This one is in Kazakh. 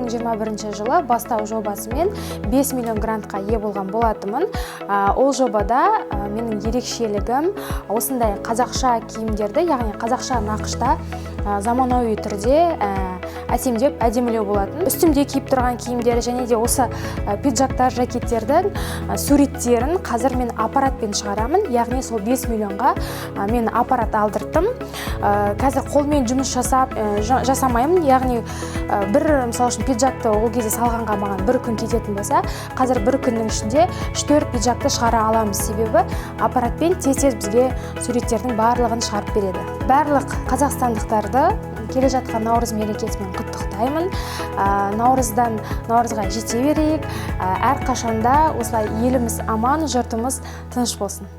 2021 жылы бастау жобасымен 5 миллион грантқа ие болған болатынмын. Ол жобада менің ерекшелігім осындай қазақша киімдерді, яғни қазақша нақышта заманауи түрде әсемдеп әдемілеу болатын. Үстімде киіп тұрған киімдер және де осы пиджактар, жакеттердің суреттерін қазір мен аппаратпен шығарамын. Яғни сол 5 миллионға мен аппарат алдырттым. Қазір қолмен жұмыс жасамаймын. Яғни мысалы үшін пиджакты ол кезде салғанға маған бір күн кететін болса, қазір бір күннің ішінде 3-4 пиджакты шығара аламыз. Себебі аппаратпен тез-тез бізге суреттердің барлығын шығарып береді. Барлық қазақстандықтарды келе жатқан Наурыз мерекесімен құттықтаймын. Наурызға жете берейік. Әрқашанда осылай еліміз аман, жұртымыз тыныш болсын.